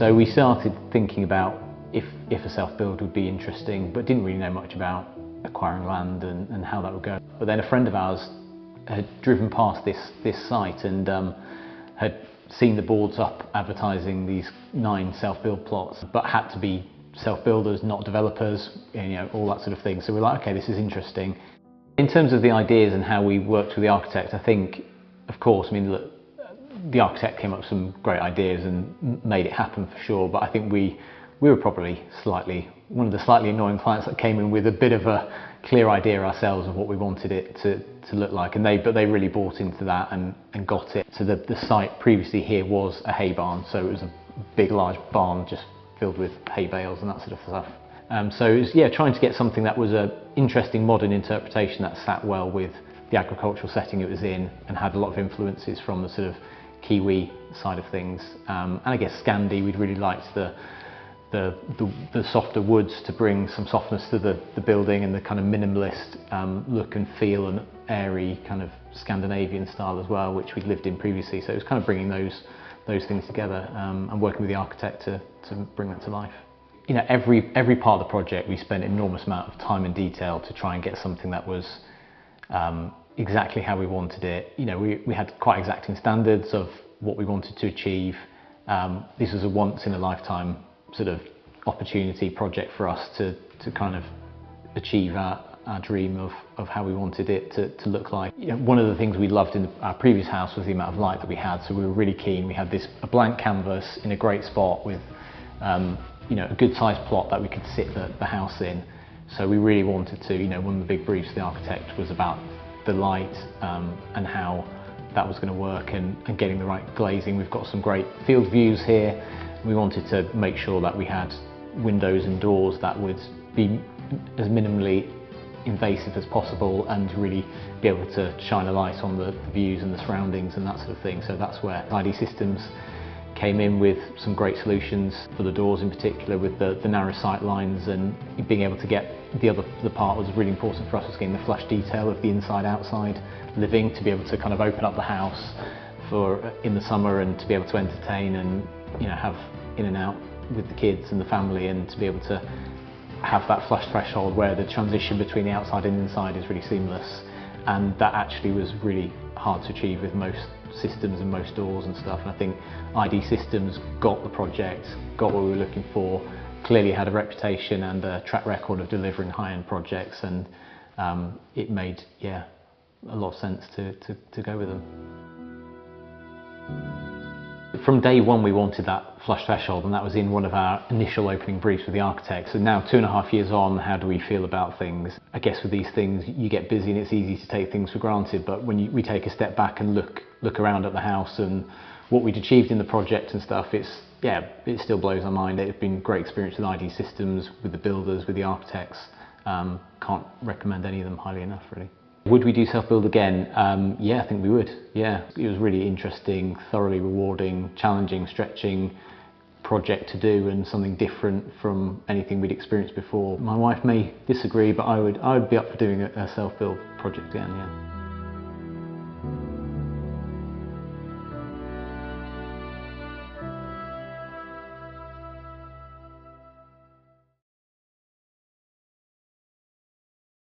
So we started thinking about if a self-build would be interesting, but didn't really know much about acquiring land and how that would go. But then a friend of ours had driven past this site and had seen the boards up advertising these 9 self-build plots, but had to be self-builders, not developers, you know, all that sort of thing. So we're like, okay, this is interesting. In terms of the ideas and how we worked with the architect, I think, of course, I mean, look, the architect came up with some great ideas and made it happen for sure, but I think we were probably one of the slightly annoying clients that came in with a bit of a clear idea ourselves of what we wanted it to look like, but they really bought into that and got it. So the site previously here was a hay barn, so it was a big large barn just filled with hay bales and that sort of stuff. So it was, yeah, trying to get something that was an interesting modern interpretation that sat well with the agricultural setting it was in and had a lot of influences from the sort of Kiwi side of things. And I guess Scandi, we'd really liked the softer woods to bring some softness to the building, and the kind of minimalist look and feel and airy kind of Scandinavian style as well, which we'd lived in previously. So it was kind of bringing those things together and working with the architect to bring that to life. You know, every part of the project we spent an enormous amount of time and detail to try and get something that was exactly how we wanted it. You know, we had quite exacting standards of what we wanted to achieve. This was a once in a lifetime sort of opportunity project for us to kind of achieve our dream of how we wanted it to look like. You know, one of the things we loved in our previous house was the amount of light that we had, so we were really keen. We had a blank canvas in a great spot with you know, a good sized plot that we could sit the house in. So we really wanted to, you know, one of the big briefs of the architect was about the light and how that was going to work and getting the right glazing. We've got some great field views here. We wanted to make sure that we had windows and doors that would be as minimally invasive as possible and really be able to shine a light on the views and the surroundings and that sort of thing. So that's where IDSystems came in with some great solutions for the doors in particular, with the narrow sight lines, and being able to get the part was really important for us, was getting the flush detail of the inside outside living, to be able to kind of open up the house for in the summer and to be able to entertain and, you know, have in and out with the kids and the family, and to be able to have that flush threshold where the transition between the outside and inside is really seamless. And that actually was really hard to achieve with most systems and most doors and stuff. And I think IDSystems got the project, got what we were looking for, clearly had a reputation and a track record of delivering high-end projects, and it made, yeah, a lot of sense to go with them. From day one we wanted that flush threshold, and that was in one of our initial opening briefs with the architect. So now 2.5 years on, how do we feel about things? I guess with these things you get busy and it's easy to take things for granted, but when we take a step back and look around at the house and what we'd achieved in the project and stuff, it still blows our mind. It's been a great experience with IDSystems, with the builders, with the architects. Can't recommend any of them highly enough, really. Would we do self-build again? Yeah, I think we would. Yeah, it was really interesting, thoroughly rewarding, challenging, stretching project to do, and something different from anything we'd experienced before. My wife may disagree, but I would be up for doing a self-build project again, yeah.